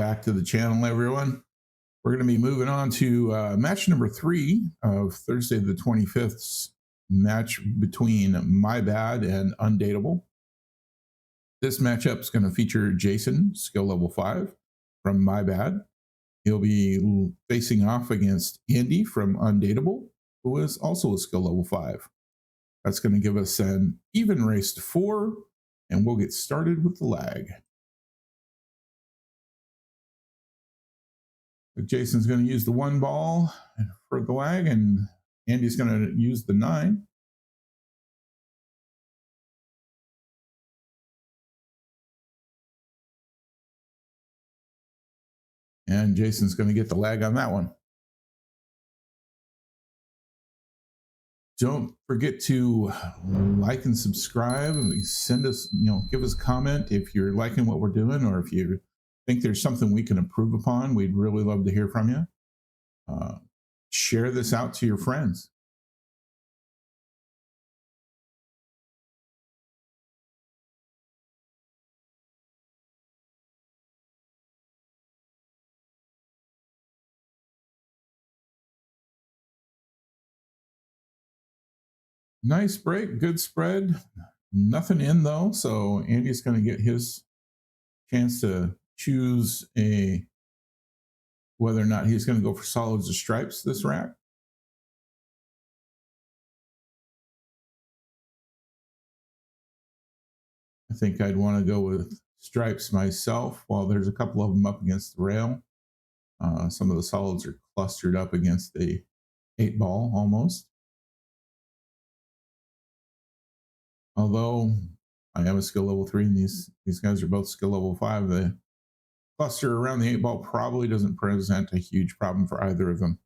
back to the channel, everyone. We're going to be moving on to match number 3 of Thursday the 25th's match between My Bad and Undateable. This matchup is going to feature Jason, skill level 5 from My Bad. He'll be facing off against Andy from Undateable, who is also a skill level 5. That's going to give us an even race to 4, and we'll get started with the lag. Jason's going to use the 1 ball for the lag, and Andy's going to use the 9. And Jason's going to get the lag on that one. Don't forget to like and subscribe. Send us, give us a comment if you're liking what we're doing, or if you think there's something we can improve upon. We'd really love to hear from you. Share this out to your friends. Nice break, good spread. Nothing in though, so Andy's going to get his chance to choose whether or not he's going to go for solids or stripes this rack. I think I'd want to go with stripes myself, while there's a couple of them up against the rail. Some of the solids are clustered up against the 8 ball almost. Although I am a skill level 3 and these guys are both skill level 5, the cluster around the 8 ball probably doesn't present a huge problem for either of them.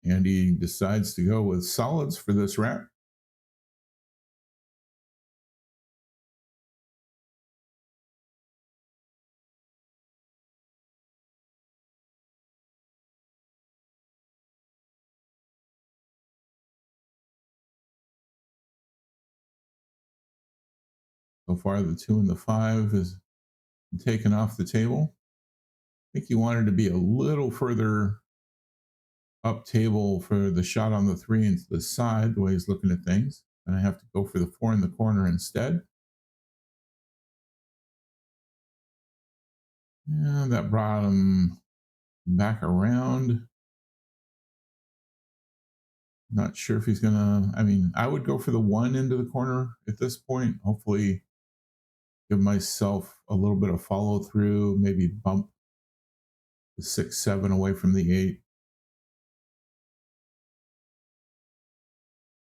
And he decides to go with solids for this rack. So far, the 2 and the 5 is taken off the table. I think he wanted to be a little further up table for the shot on the 3 into the side, the way he's looking at things. And I have to go for the 4 in the corner instead. And that brought him back around. Not sure if he's gonna, I would go for the 1 into the corner at this point. Hopefully give myself a little bit of follow through, maybe bump the 6, 7 away from the 8.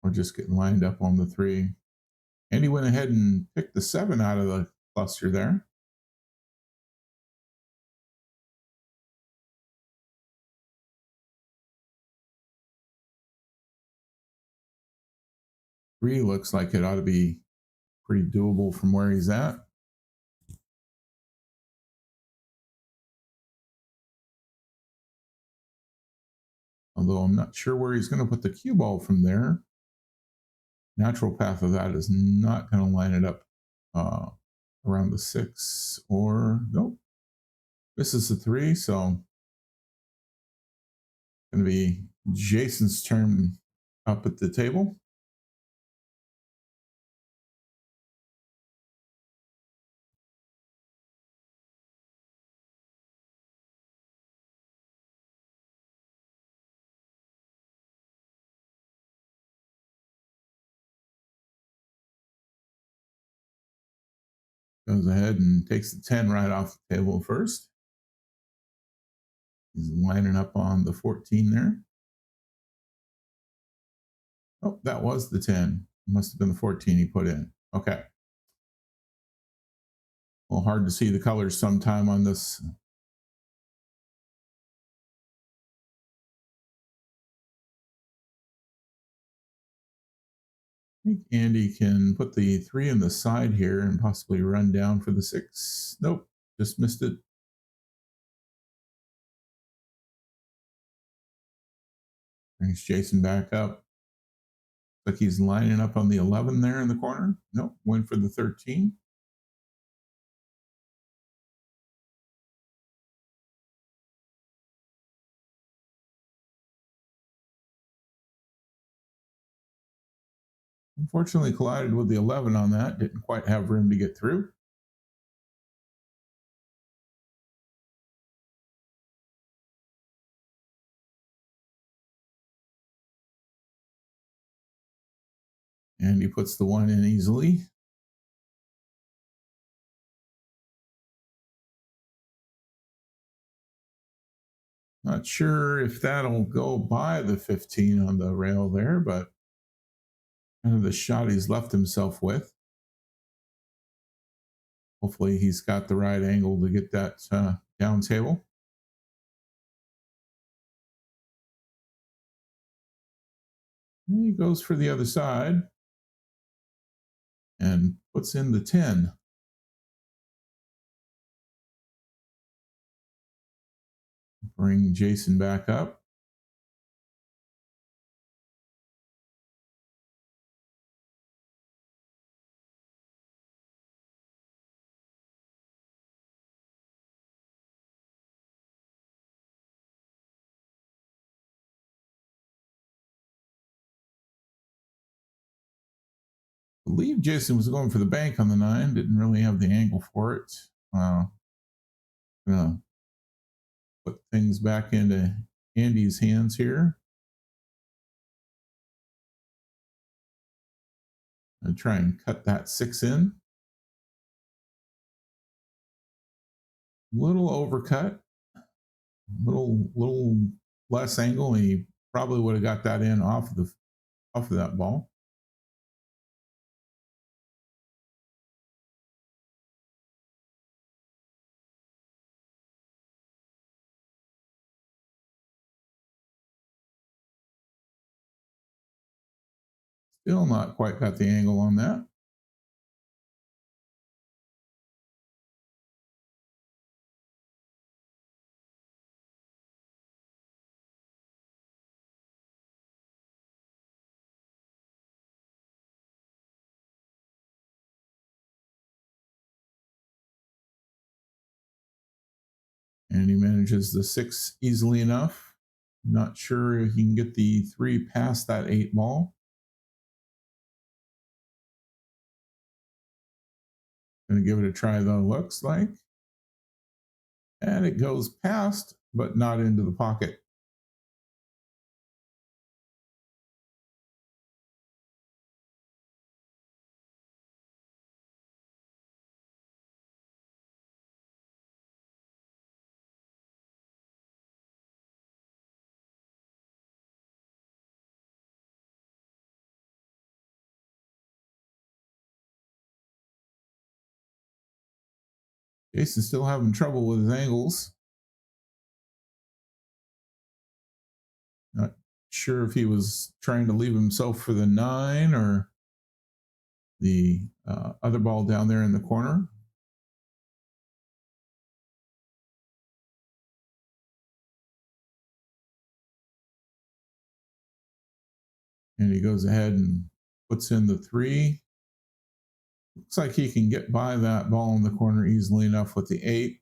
Or just getting lined up on the 3. And he went ahead and picked the 7 out of the cluster there. Three looks like it ought to be pretty doable from where he's at. Although I'm not sure where he's going to put the cue ball from there. Natural path of that is not going to line it up around the 6, or nope. This is the 3, so going to be Jason's turn up at the table. Goes ahead and takes the 10 right off the table first. He's lining up on the 14 there. Oh, that was the 10. Must have been the 14 he put in. Okay. Well, hard to see the colors sometime on this. I think Andy can put the 3 in the side here and possibly run down for the 6. Nope, just missed it. Brings Jason back up. Looks like he's lining up on the 11 there in the corner. Nope, went for the 13. Unfortunately, collided with the 11 on that. Didn't quite have room to get through. And he puts the 1 in easily. Not sure if that'll go by the 15 on the rail there, but kind of the shot he's left himself with. Hopefully he's got the right angle to get that down table. And he goes for the other side and puts in the 10. Bring Jason back up. I believe Jason was going for the bank on the 9. Didn't really have the angle for it. Gonna put things back into Andy's hands here. And try and cut that 6 in. Little overcut. Little less angle. And he probably would have got that in off of that ball. Still not quite got the angle on that. And he manages the 6 easily enough. Not sure if he can get the 3 past that 8 ball. Gonna give it a try though, looks like. And it goes past, but not into the pocket. Jason's still having trouble with his angles. Not sure if he was trying to leave himself for the 9 or the other ball down there in the corner. And he goes ahead and puts in the 3. Looks like he can get by that ball in the corner easily enough with the 8.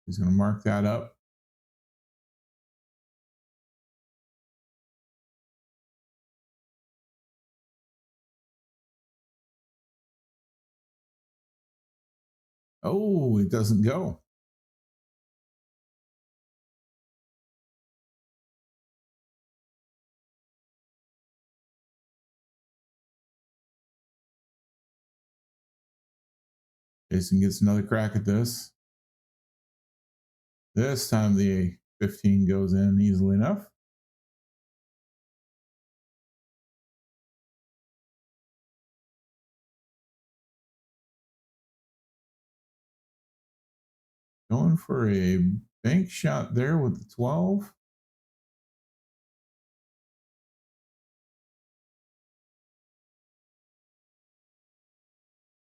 He's going to mark that up. Oh, it doesn't go. Jason gets another crack at this. This time the 15 goes in easily enough. Going for a bank shot there with the 12.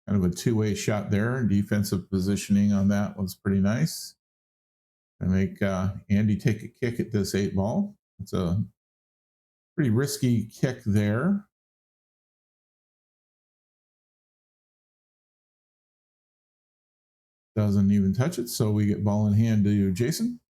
Kind of a two-way shot there. Defensive positioning on that was pretty nice. To make Andy take a kick at this 8 ball. It's a Pretty risky kick there. Doesn't even touch it, so we get ball in hand to Jason.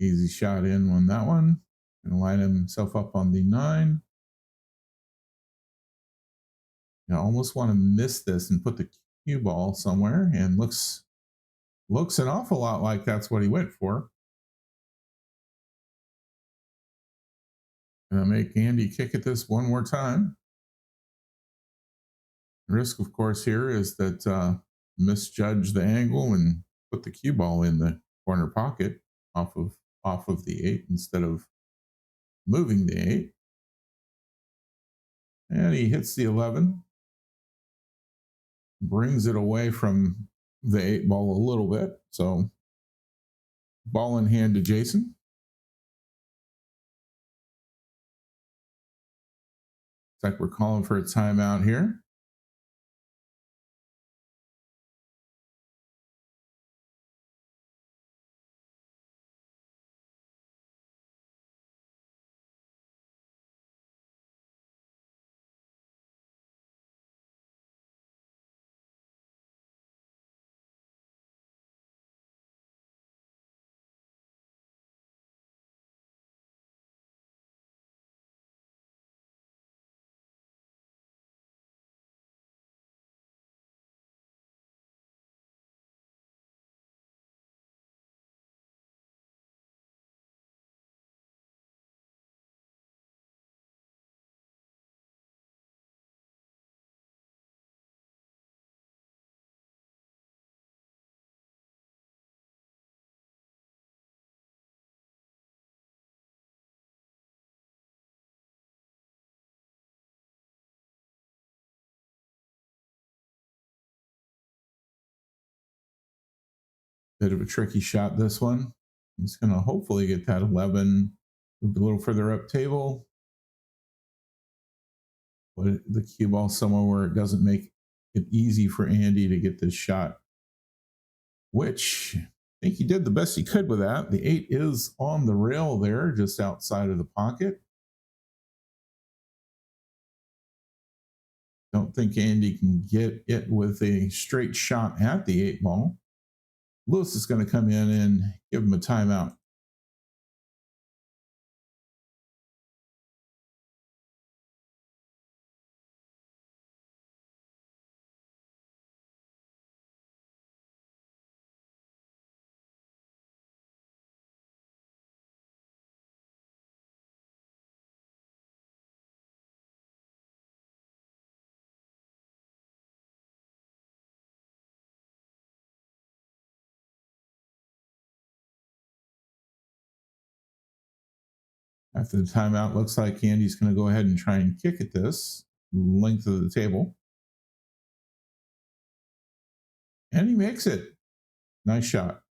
Easy shot in on that one. Gonna line himself up on the 9. I almost want to miss this and put the cue ball somewhere, and looks an awful lot like that's what he went for. Gonna make Andy kick at this one more time. The risk, of course, here is that misjudge the angle and put the cue ball in the corner pocket off of the 8 instead of moving the 8. And he hits the 11, brings it away from the 8 ball a little bit. So ball in hand to Jason. It's like we're calling for a timeout here. Bit of a tricky shot, this one. He's going to hopefully get that 11 moved a little further up table. Put the cue ball somewhere where it doesn't make it easy for Andy to get this shot, which I think he did the best he could with that. The 8 is on the rail there, just outside of the pocket. Don't think Andy can get it with a straight shot at the 8 ball. Lewis is going to come in and give him a timeout. After the timeout, looks like Andy's going to go ahead and try and kick at this length of the table. And he makes it. Nice shot.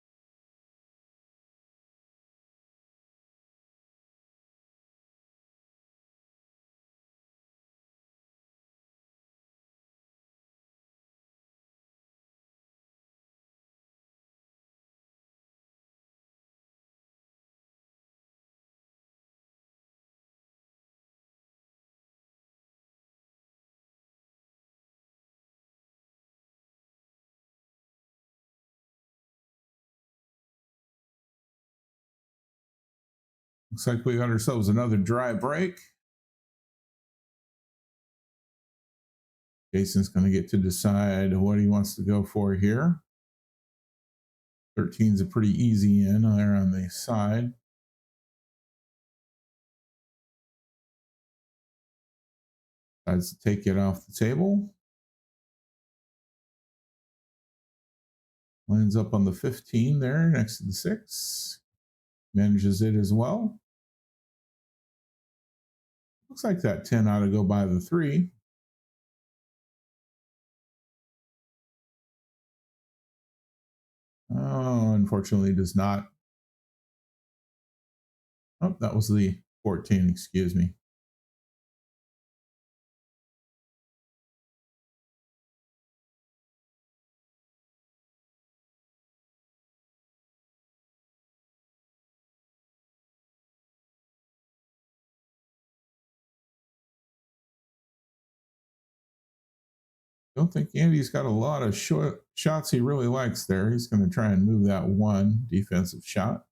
Looks like we got ourselves another dry break. Jason's going to get to decide what he wants to go for here. 13 is a pretty easy in there on the side. Decides to take it off the table. Lands up on the 15 there next to the 6. Manages it as well. Looks like that 10 ought to go by the 3. Oh, unfortunately does not. Oh, that was the 14, excuse me. Don't think Andy's got a lot of short shots he really likes there. He's going to try and move that one defensive shot.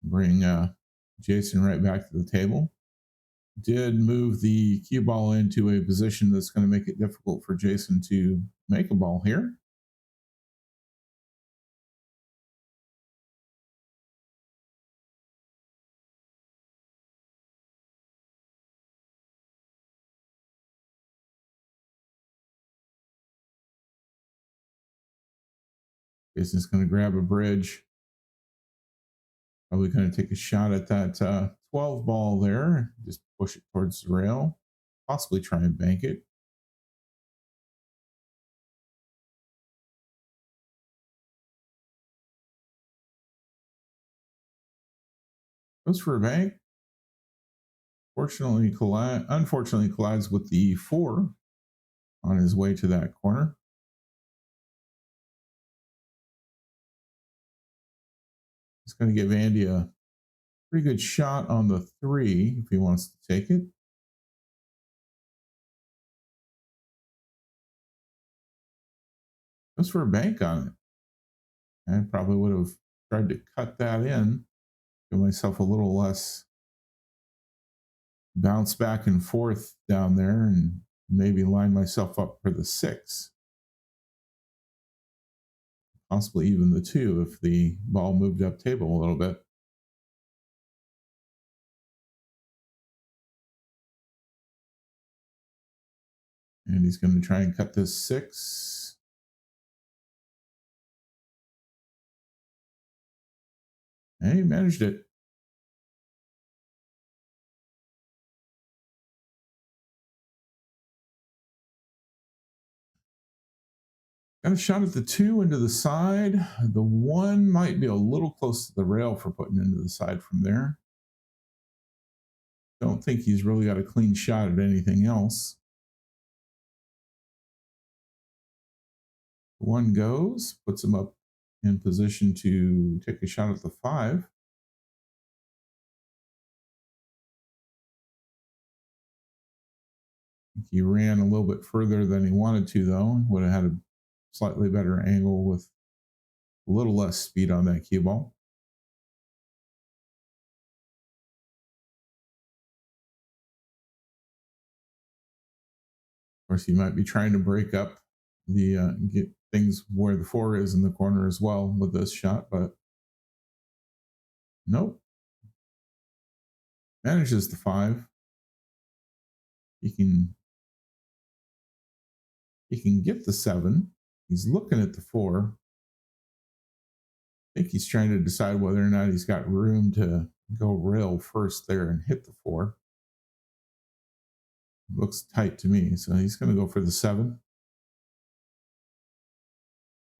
Bring Jason right back to the table. Did move the cue ball into a position that's going to make it difficult for Jason to make a ball here. Jason's going to grab a bridge. Probably going to take a shot at that 12 ball there. Just push it towards the rail. Possibly try and bank it. Goes for a bank. Unfortunately collides with the 4 on his way to that corner. He's going to give Andy a pretty good shot on the 3 if he wants to take it. Goes for a bank on it. I probably would have tried to cut that in, give myself a little less bounce back and forth down there, and maybe line myself up for the 6. Possibly even the 2 if the ball moved up table a little bit. And he's going to try and cut this 6. And he managed it. Got a shot at the 2 into the side. The 1 might be a little close to the rail for putting into the side from there. Don't think he's really got a clean shot at anything else. 1 goes, puts him up in position to take a shot at the 5. He ran a little bit further than he wanted to, though. Would have had a slightly better angle with a little less speed on that cue ball. Of course, he might be trying to break up the get things where the 4 is in the corner as well with this shot, but nope. Manages the 5. He can get the 7. He's looking at the 4. I think he's trying to decide whether or not he's got room to go rail first there and hit the 4. Looks tight to me, so he's going to go for the 7.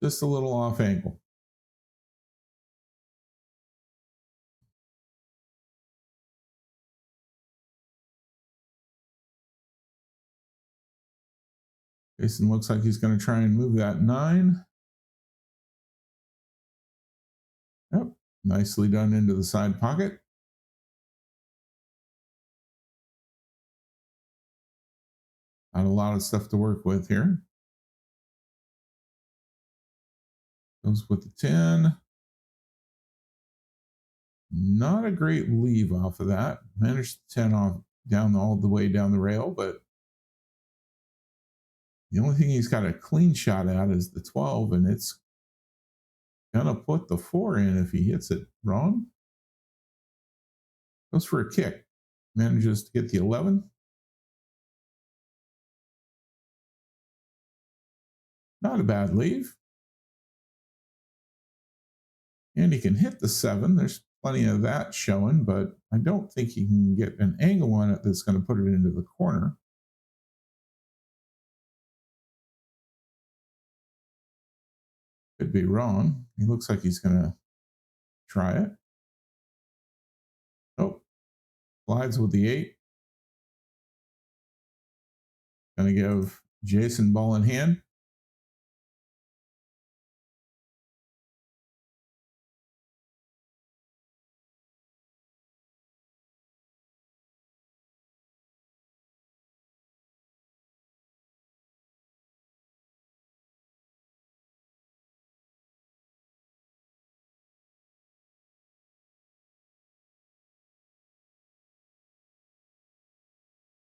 Just a little off angle. Jason looks like he's going to try and move that 9. Yep, nicely done into the side pocket. Got a lot of stuff to work with here. Goes with the 10. Not a great leave off of that. Managed the 10 off down all the way down the rail, but the only thing he's got a clean shot at is the 12, and it's gonna put the 4 in if he hits it wrong. Goes for a kick. Manages to get the 11. Not a bad leave. And he can hit the 7. There's plenty of that showing, but I don't think he can get an angle on it that's going to put it into the corner. Could be wrong. He looks like he's going to try it. Oh, slides with the 8. Going to give Jason ball in hand.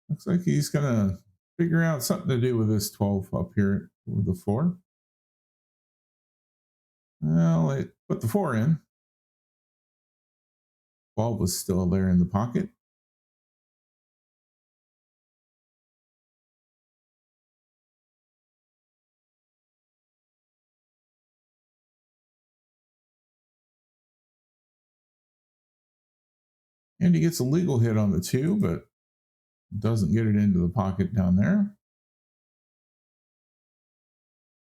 Looks like he's going to figure out something to do with this 12 up here with the 4. Well, it put the 4 in. 12 was still there in the pocket. And he gets a legal hit on the 2, but doesn't get it into the pocket down there.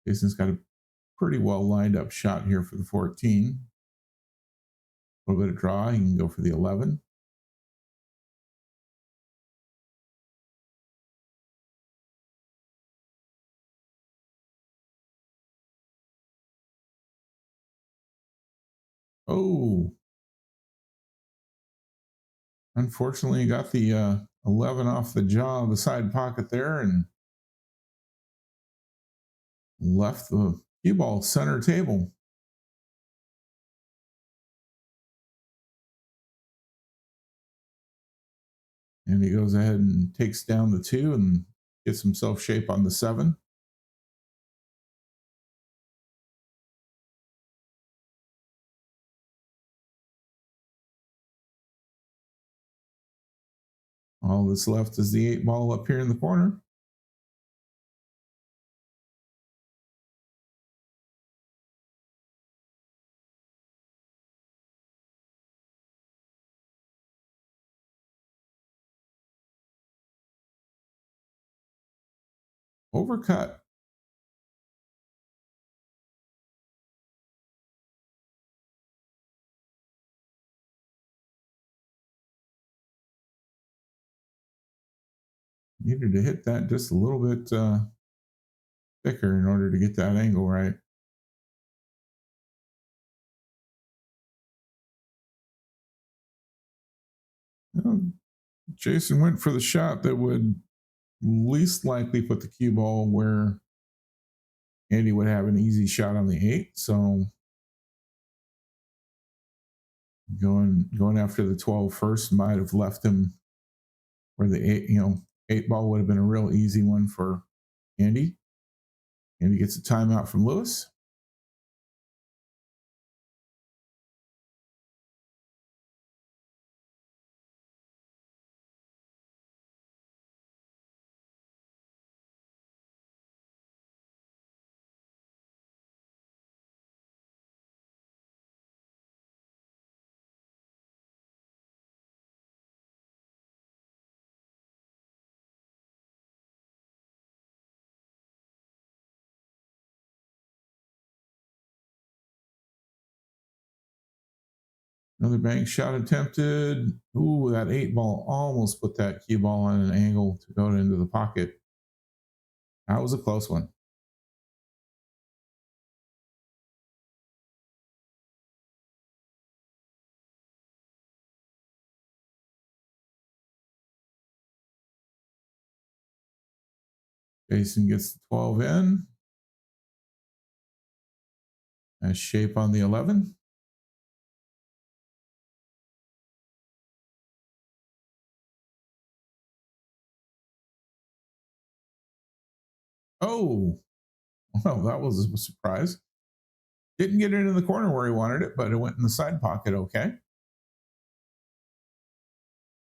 Jason's got a pretty well lined up shot here for the 14. A little bit of draw. He can go for the 11. Oh, unfortunately, he got the 11 off the jaw of the side pocket there and left the cue ball center table. And he goes ahead and takes down the 2 and gets himself shape on the 7. All that's left is the 8 ball up here in the corner. Overcut. Needed to hit that just a little bit thicker in order to get that angle right. Jason went for the shot that would least likely put the cue ball where Andy would have an easy shot on the 8. So going after the 12 first might have left him where the 8 ball would have been a real easy one for Andy. Andy gets a timeout from Lewis. Another bank shot attempted. Ooh, that 8 ball almost put that cue ball on an angle to go into the pocket. That was a close one. Jason gets the 12 in. Nice shape on the 11. Oh, well, that was a surprise. Didn't get it in the corner where he wanted it, but it went in the side pocket okay.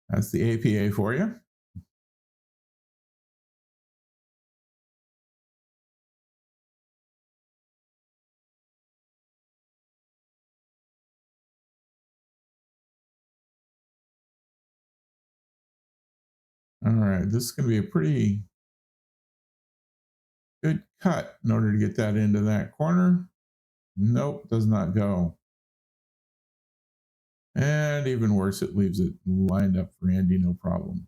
That's the APA for you. All right, this is going to be a pretty good cut in order to get that into that corner. Nope, does not go. And even worse, it leaves it lined up for Andy, no problem.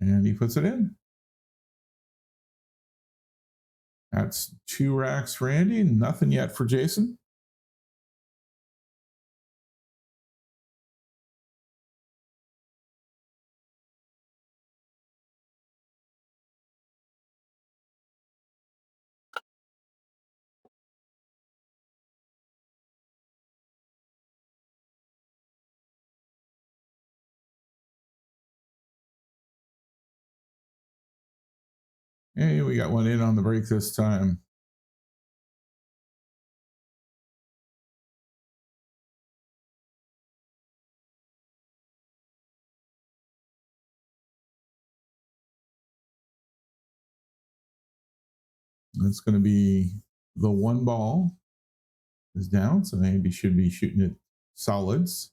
And he puts it in. That's 2 racks for Andy. Nothing yet for Jason. Hey, we got one in on the break this time. It's going to be the 1 ball is down, so Andy should be shooting it solids.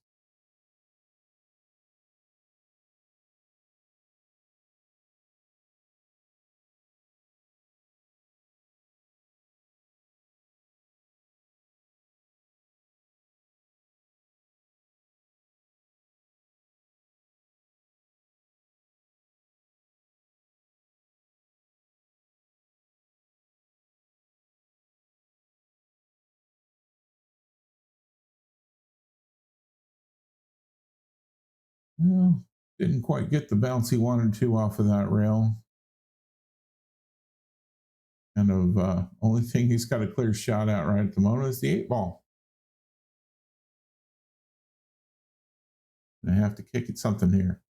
Well, didn't quite get the bounce he wanted to off of that rail. Kind of only thing he's got a clear shot at right at the moment is the 8 ball. I have to kick it something here.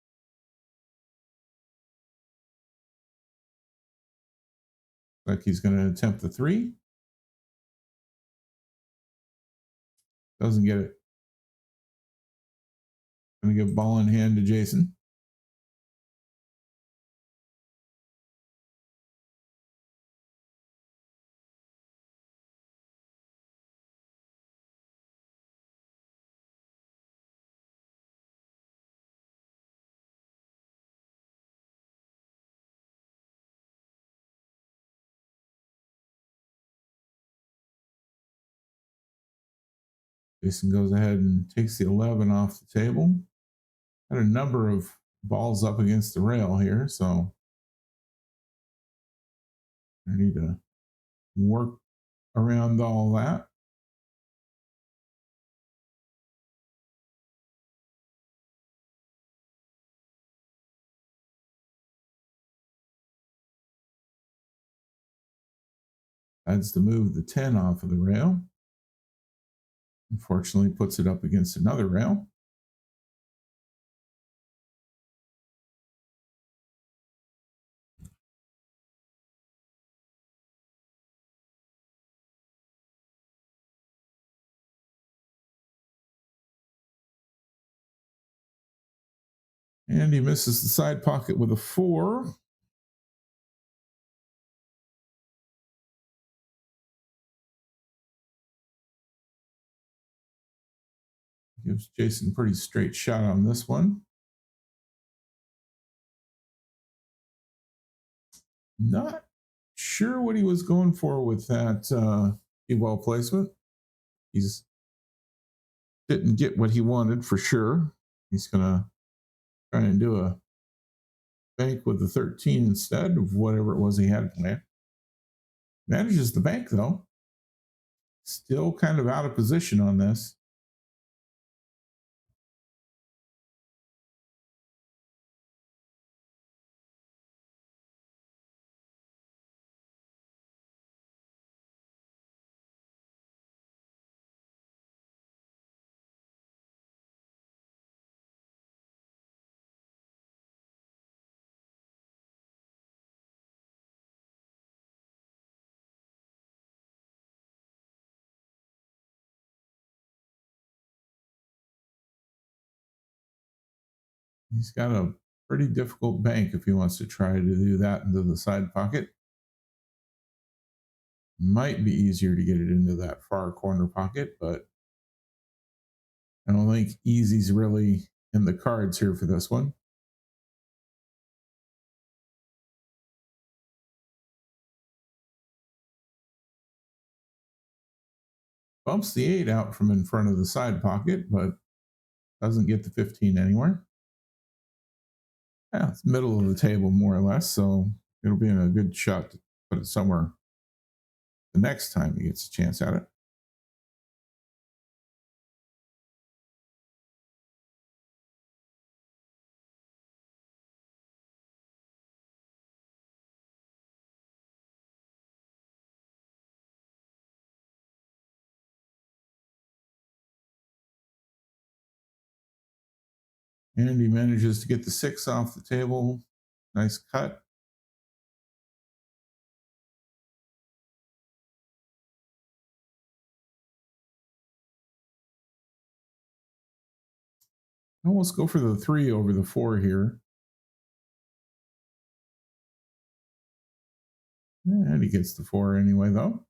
Like he's going to attempt the 3. Doesn't get it. Going to give ball in hand to Jason. Jason goes ahead and takes the 11 off the table. Got a number of balls up against the rail here, so I need to work around all that. That's to move the 10 off of the rail. Unfortunately, puts it up against another rail. And he misses the side pocket with a 4. Gives Jason a pretty straight shot on this one. Not sure what he was going for with that well placement. He's didn't get what he wanted for sure. He's going to try and do a bank with the 13 instead of whatever it was he had planned. Manages the bank, though. Still kind of out of position on this. He's got a Pretty difficult bank if he wants to try to do that into the side pocket. Might be easier to get it into that far corner pocket, but I don't think easy's really in the cards here for this one. Bumps the 8 out from in front of the side pocket, but doesn't get the 15 anywhere. Yeah, it's middle of the table more or less, so it'll be in a good shot to put it somewhere the next time he gets a chance at it. And he manages to get the 6 off the table. Nice cut. Almost go for the 3 over the 4 here. And he gets the 4 anyway, though.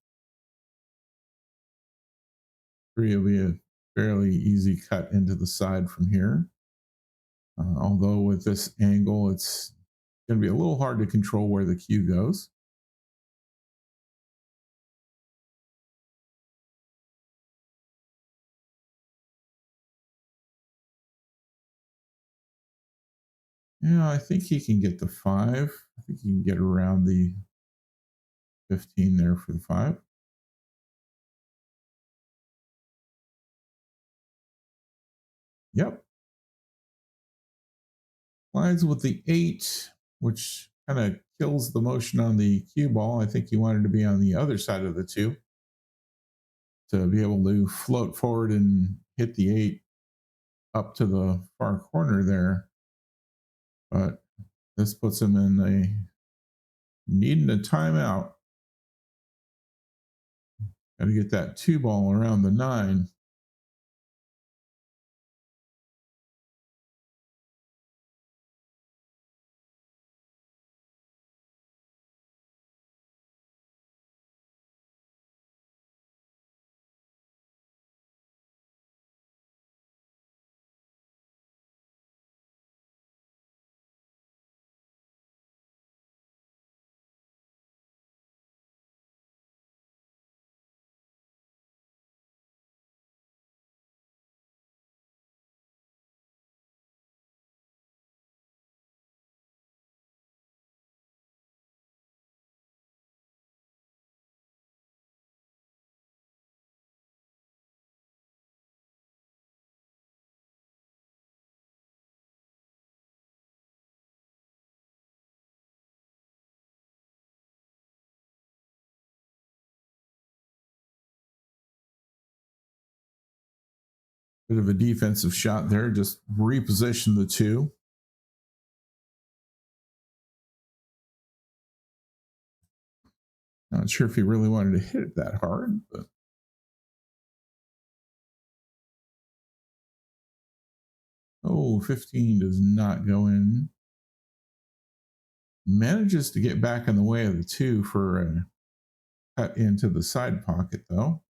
3 will be a fairly easy cut into the side from here. Although with this angle, it's going to be a little hard to control where the cue goes. Yeah, I think he can get the 5. I think he can get around the 15 there for the 5. Yep. Slides with the 8, which kind of kills the motion on the cue ball. I think he wanted to be on the other side of the 2 to be able to float forward and hit the 8 up to the far corner there. But this puts him in a needing a timeout. Got to get that 2 ball around the 9. Bit of a defensive shot there, just reposition the 2. Not sure if he really wanted to hit it that hard, but oh, 15 does not go in. Manages to get back in the way of the 2 for a cut into the side pocket, though.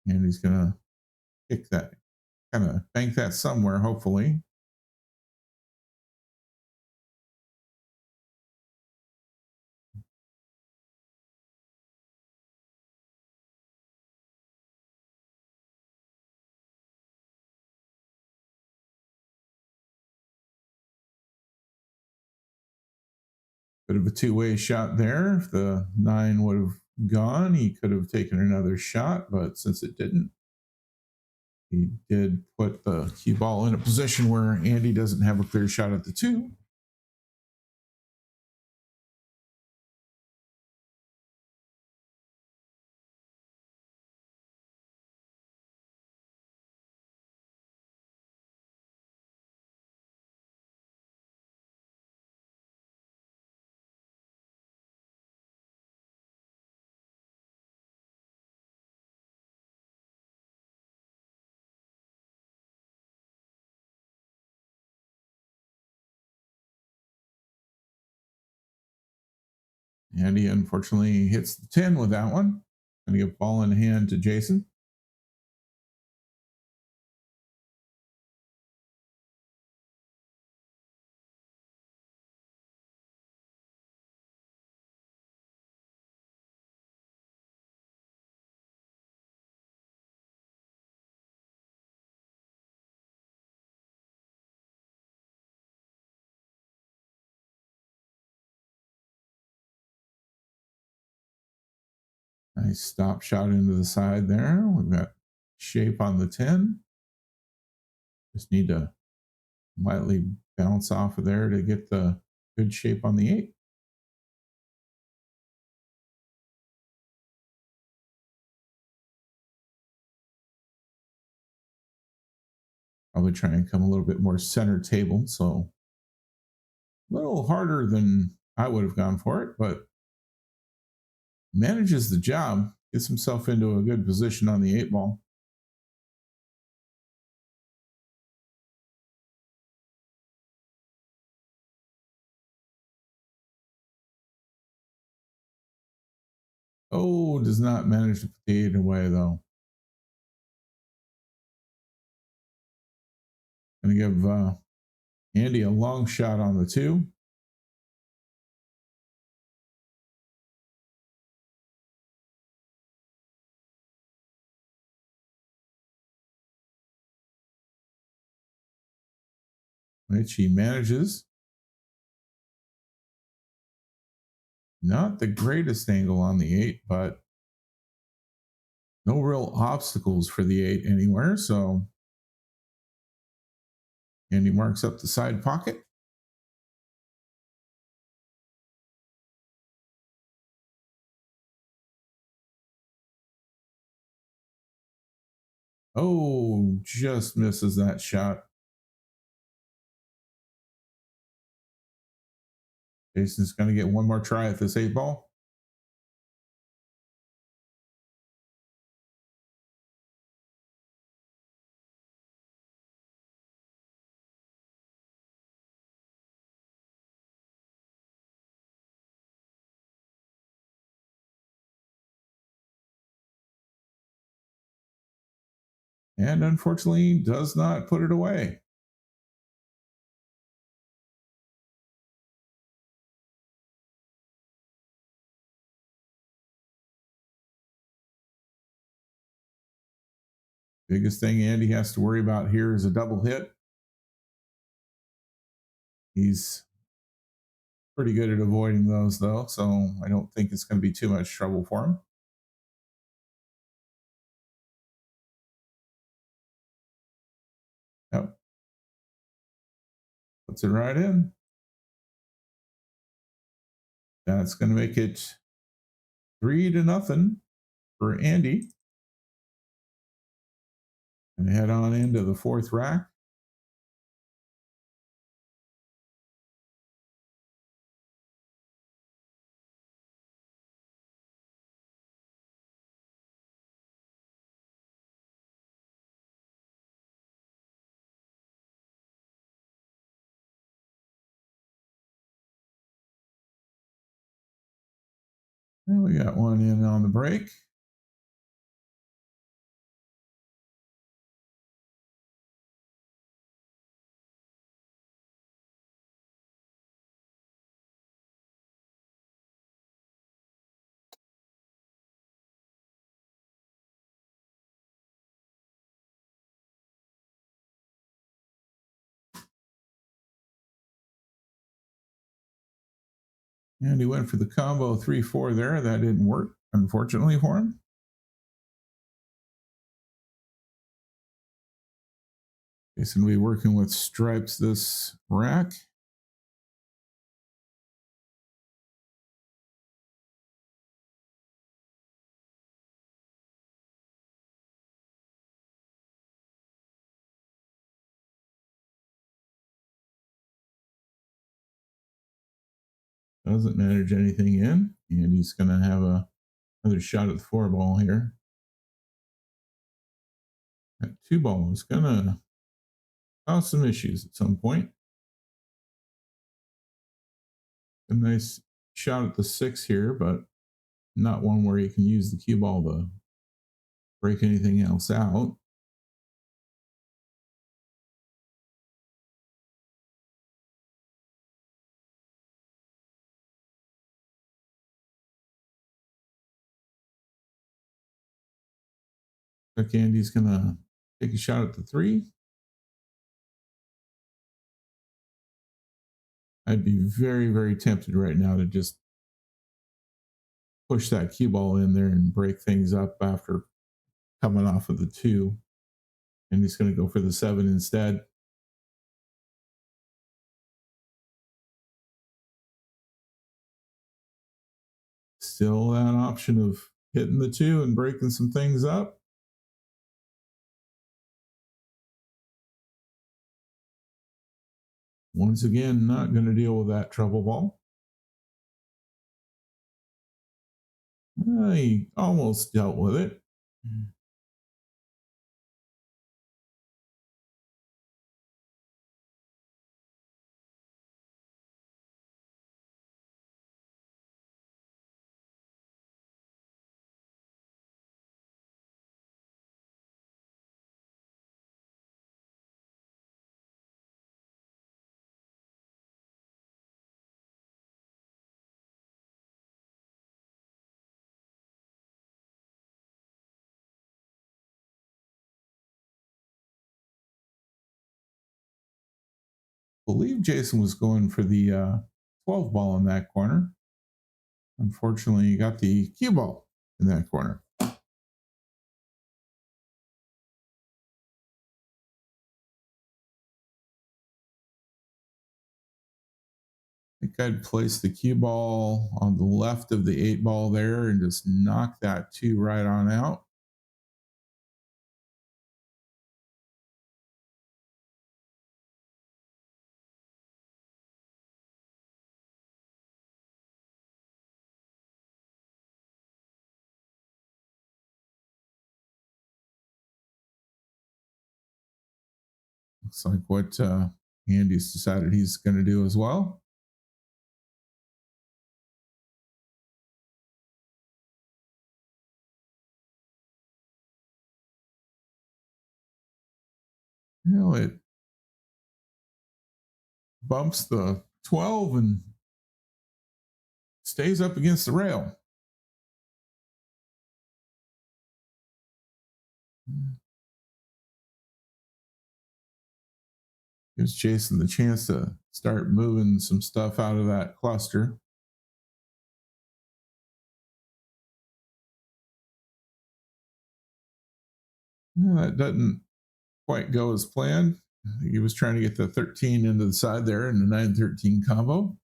And he's going to kick that, kind of bank that somewhere, hopefully. Bit of a two-way shot there. If the 9 would have gone, he could have taken another shot, but since it didn't, he did put the cue ball in a position where Andy doesn't have a clear shot at the 2. Andy unfortunately hits the 10 with that one. Gonna get ball in hand to Jason. Nice stop shot into the side there. We've got shape on the 10. Just need to lightly bounce off of there to get the good shape on the 8. Probably try and come a little bit more center table. So a little harder than I would have gone for it, but manages the job, gets himself into a good position on the 8 ball. Oh, does not manage to put the 8 away though. Gonna give Andy a long shot on the 2. Which he manages. Not the greatest angle on the 8, but no real obstacles for the 8 anywhere. So Andy marks up the side pocket. Oh, just misses that shot. Jason's going to get one more try at this 8 ball. And unfortunately does not put it away. Biggest thing Andy has to worry about here is a double hit. He's pretty good at avoiding those though, so I don't think it's going to be too much trouble for him. Yep. Puts it right in. That's going to make it 3-0 for Andy. And head on into the 4th rack. And we got one in on the break. And he went for the combo 3-4 there. That didn't work, unfortunately, for him. He's going to be working with stripes this rack. Doesn't manage anything in, and he's going to have another shot at the 4 ball here. That 2 ball is going to cause some issues at some point. A nice shot at the 6 here, but not one where you can use the cue ball to break anything else out. Andy's gonna take a shot at the 3. I'd be very, very tempted right now to just push that cue ball in there and break things up after coming off of the 2. And he's going to go for the 7 instead. Still that option of hitting the 2 and breaking some things up. Once again, not going to deal with that trouble ball. He almost dealt with it. I believe Jason was going for the 12 ball in that corner. Unfortunately, he got the cue ball in that corner. I think I'd place the cue ball on the left of the 8 ball there and just knock that 2 right on out. Looks like what Andy's decided he's going to do as well. It bumps the 12 and stays up against the rail. Gives Jason the chance to start moving some stuff out of that cluster. That doesn't quite go as planned. He was trying to get the 13 into the side there in the 9-13 combo.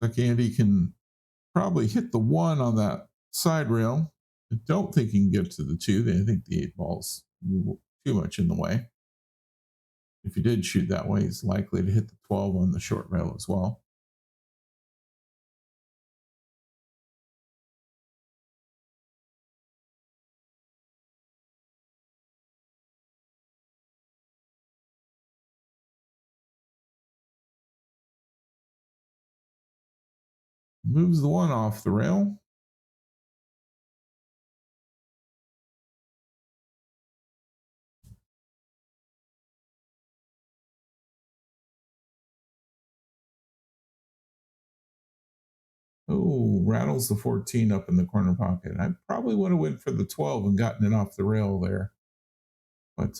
Like Andy can probably hit the 1 on that side rail. I don't think he can get to the 2. I think the 8 ball's too much in the way. If he did shoot that way, he's likely to hit the 12 on the short rail as well. Moves the 1 off the rail. Oh, rattles the 14 up in the corner pocket. I probably would have went for the 12 and gotten it off the rail there. But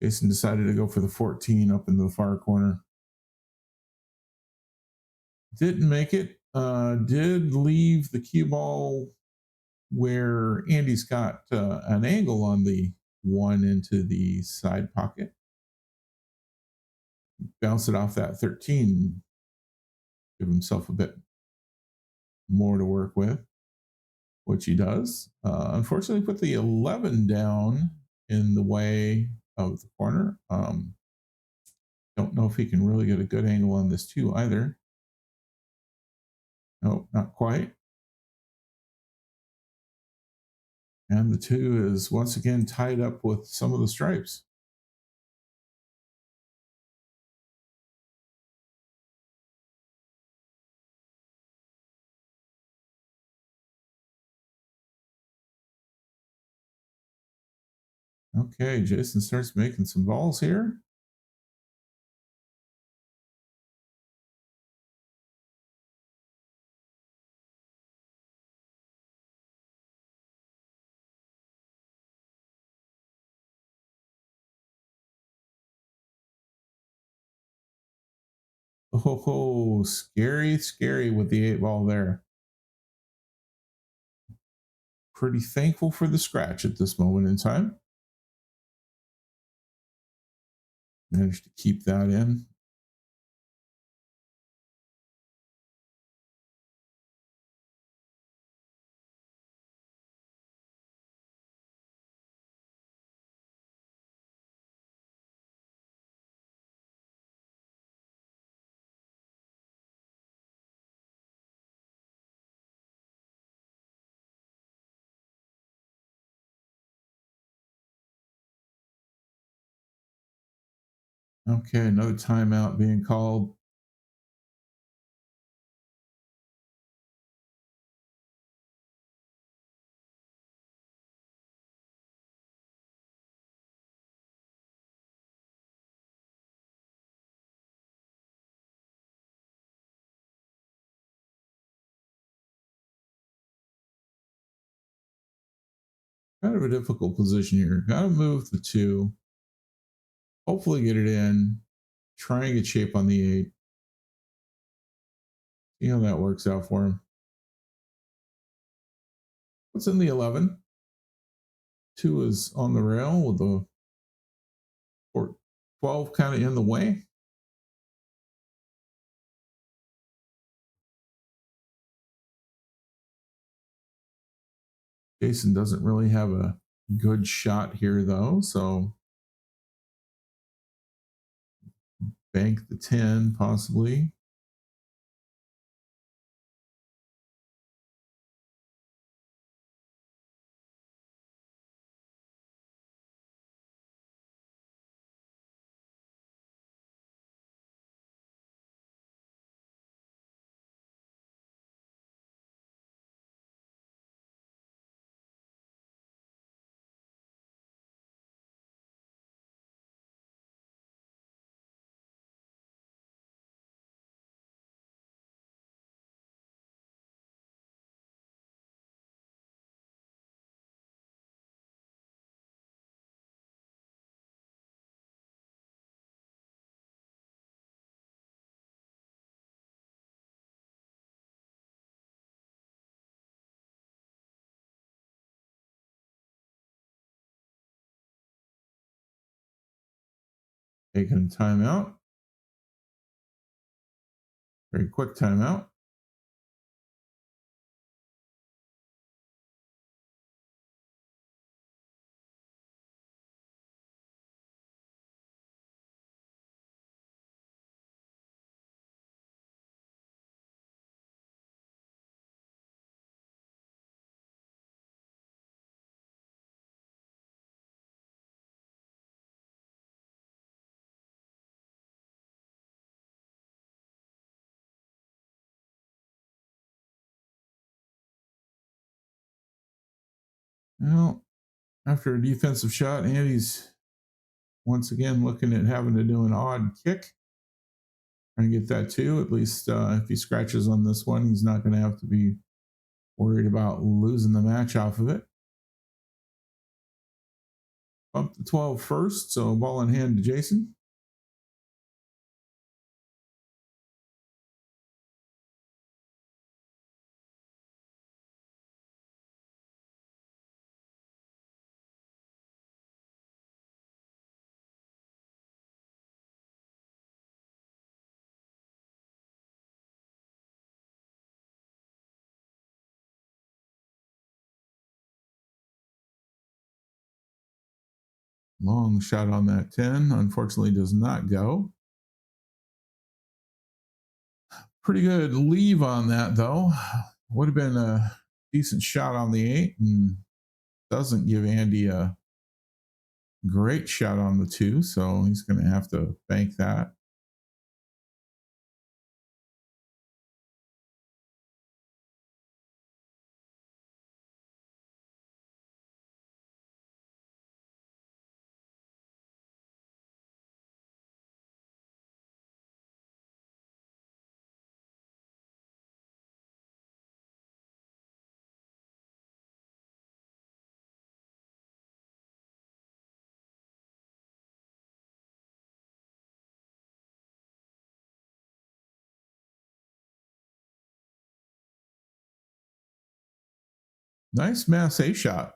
Jason decided to go for the 14 up in the far corner. Didn't make it. Did leave the cue ball where Andy's got an angle on the 1 into the side pocket. Bounce it off that 13. Give himself a bit more to work with, which he does. Unfortunately, put the 11 down in the way of the corner. Don't know if he can really get a good angle on this 2 either. Nope, not quite. And the 2 is once again tied up with some of the stripes. Okay, Jason starts making some balls here. Oh, scary, scary with the 8 ball there. Pretty thankful for the scratch at this moment in time. Managed to keep that in. Okay, another timeout being called. Kind of a difficult position here. Gotta move the 2. Hopefully get it in. Try and get shape on the 8. See how that works out for him. What's in the 11? 2 is on the rail with the 12 kind of in the way. Jason doesn't really have a good shot here though, so bank the 10 possibly. Taking a timeout. Very quick timeout. Well, after a defensive shot, Andy's once again looking at having to do an odd kick. Trying to get that too. At least if he scratches on this one, he's not going to have to be worried about losing the match off of it. Bump the 12 first, so ball in hand to Jason. Long shot on that 10. Unfortunately, does not go. Pretty good leave on that, though. Would have been a decent shot on the 8 and doesn't give Andy a great shot on the 2. So he's going to have to bank that. Nice mass A shot.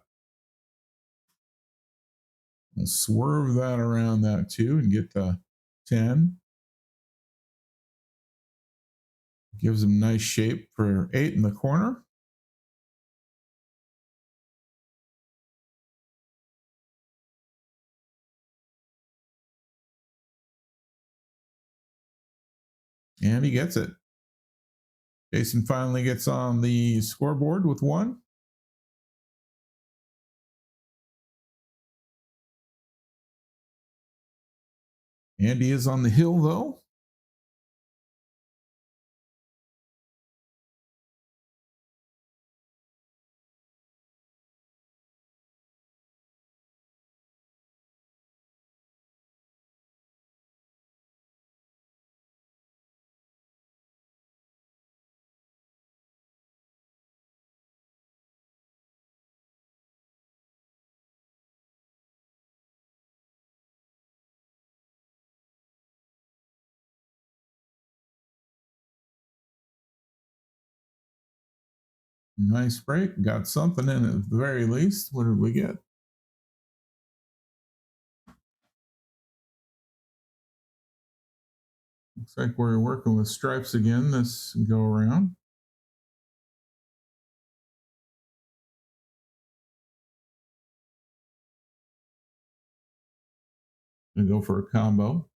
We'll swerve that around that too and get the 10. Gives him nice shape for 8 in the corner. And he gets it. Jason finally gets on the scoreboard with 1. Andy is on the hill, though. Nice break. Got something in at the very least. What did we get? Looks like we're working with stripes again this go around. Gonna go for a combo.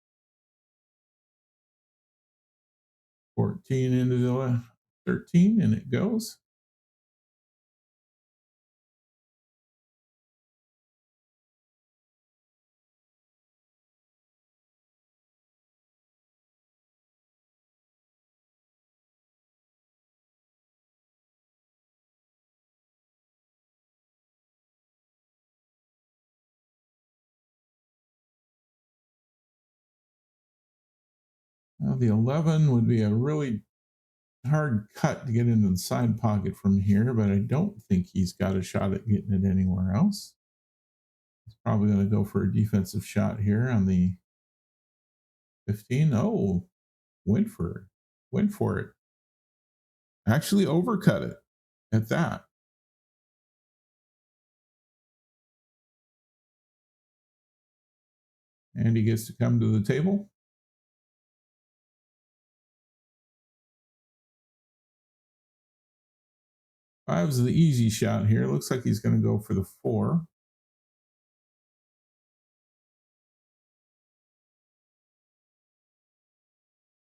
14 into the 13, and it goes. Now the 11 would be a really hard cut to get into the side pocket from here, but I don't think he's got a shot at getting it anywhere else. He's probably going to go for a defensive shot here on the 15. Oh, went for it. Went for it. Actually overcut it at that. And he gets to come to the table. Five's the easy shot here. Looks like he's going to go for the 4.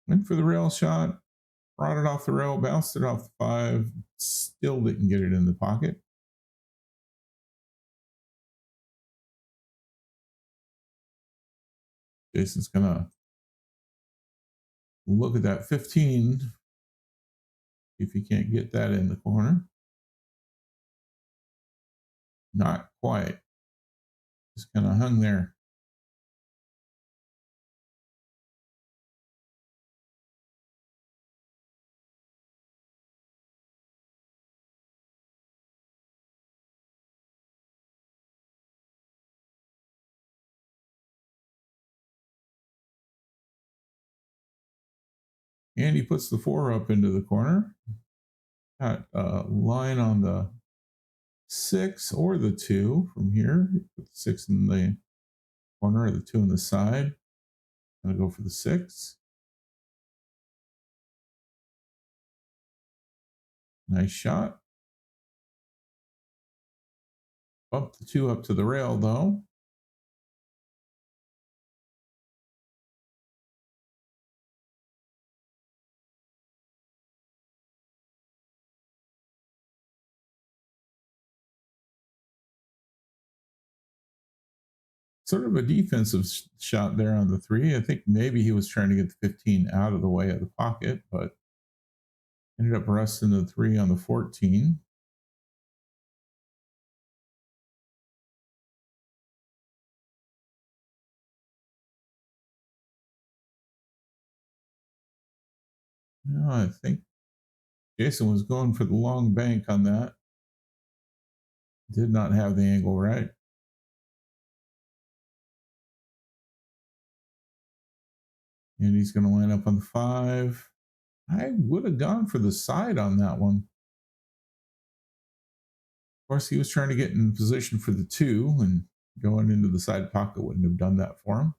Went for the rail shot, brought it off the rail, bounced it off the 5, still didn't get it in the pocket. Jason's going to look at that 15, if he can't get that in the corner. Not quite. Just kind of hung there. And he puts the 4 up into the corner. Got a line on the 6 or the 2 from here. Put the 6 in the corner or the 2 on the side. Gonna go for the 6. Nice shot. Bump the 2 up to the rail though. Sort of a defensive shot there on the 3. I think maybe he was trying to get the 15 out of the way of the pocket, but ended up resting the 3 on the 14. No, I think Jason was going for the long bank on that. Did not have the angle right. And he's going to line up on the 5. I would have gone for the side on that one. course, he was trying to get in position for the 2, and going into the side pocket wouldn't have done that for him.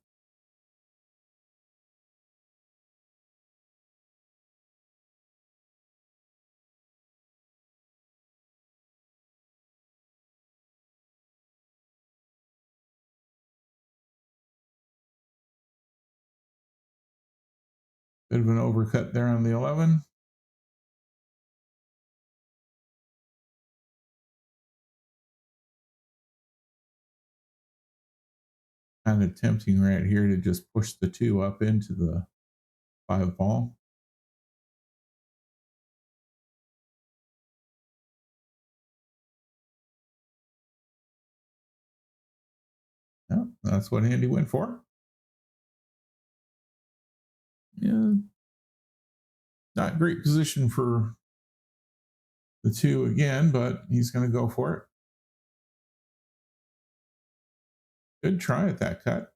Bit of an overcut there on the 11. Kind of tempting right here to just push the 2 up into the 5 ball. Yeah, that's what Andy went for. Yeah, not great position for the 2 again, but he's going to go for it. Good try at that cut.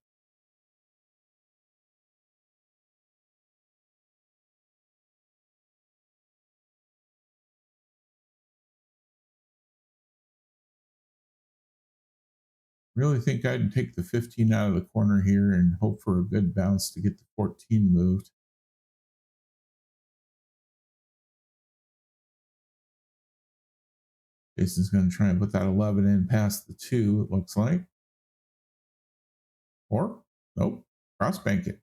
Really think I'd take the 15 out of the corner here and hope for a good bounce to get the 14 moved. Jason's going to try and put that 11 in past the 2, it looks like. Or, nope, cross bank it.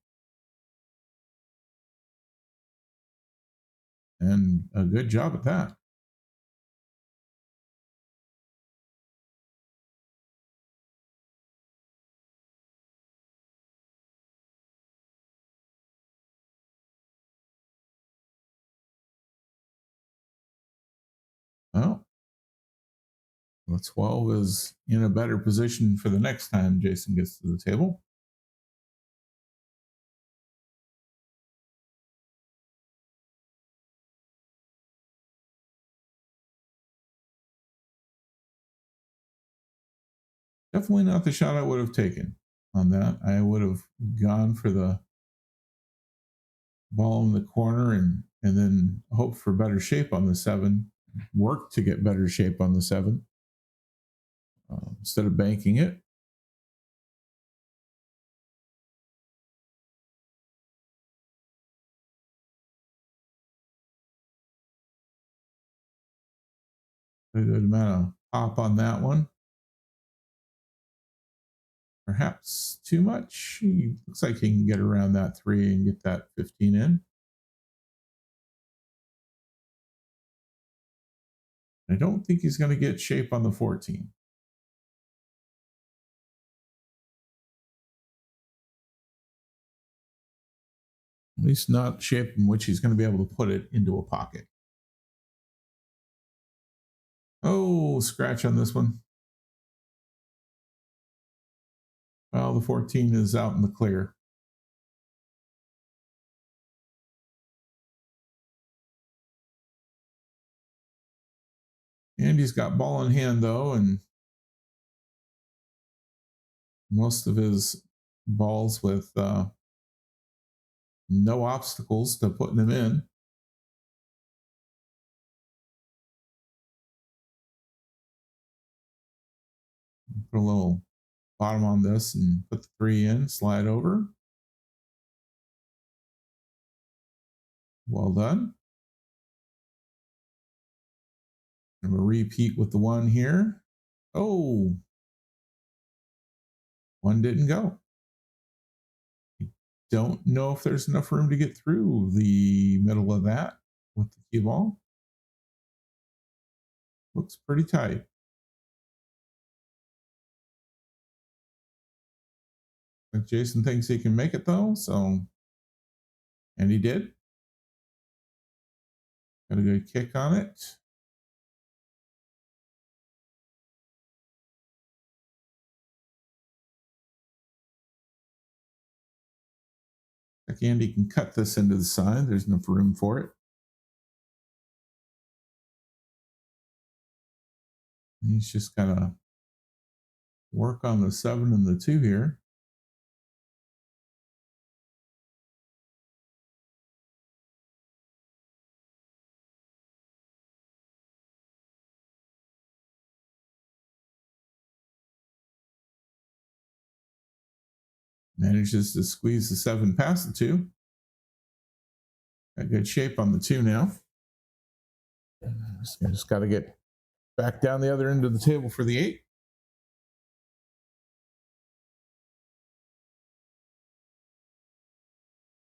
And a good job at that. Well, the 12 is in a better position for the next time Jason gets to the table. Definitely not the shot I would have taken on that. I would have gone for the ball in the corner and then hope for better shape on the 7, work to get better shape on the 7 instead of banking it. A good amount of pop on that one. Perhaps too much. He looks like he can get around that 3 and get that 15 in. I don't think he's going to get shape on the 14. At least not shape in which he's going to be able to put it into a pocket. Oh, scratch on this one. Well, the 14 is out in the clear. Andy's got ball in hand, though, and most of his balls with no obstacles to putting them in. Put a little bottom on this and put the 3 in, slide over. Well done. I'm going to repeat with the 1 here. Oh, 1 didn't go. Don't know if there's enough room to get through the middle of that with the cue ball. Looks pretty tight. But Jason thinks he can make it though, and he did. Got a good kick on it. Like Andy can cut this into the side. There's enough room for it. He's just gonna work on the 7 and the 2 here. Manages to squeeze the 7 past the 2. Got good shape on the 2 now. Just got to get back down the other end of the table for the 8.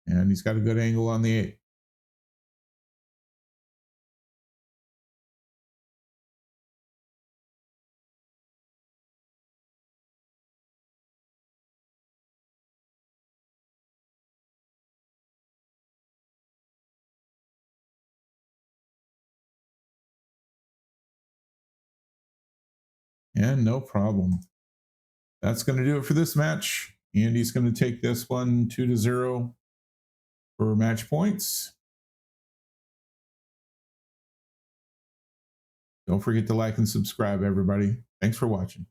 And he's got a good angle on the 8. And no problem. That's going to do it for this match. Andy's going to take this one 2-0 for match points. Don't forget to like and subscribe, everybody. Thanks for watching.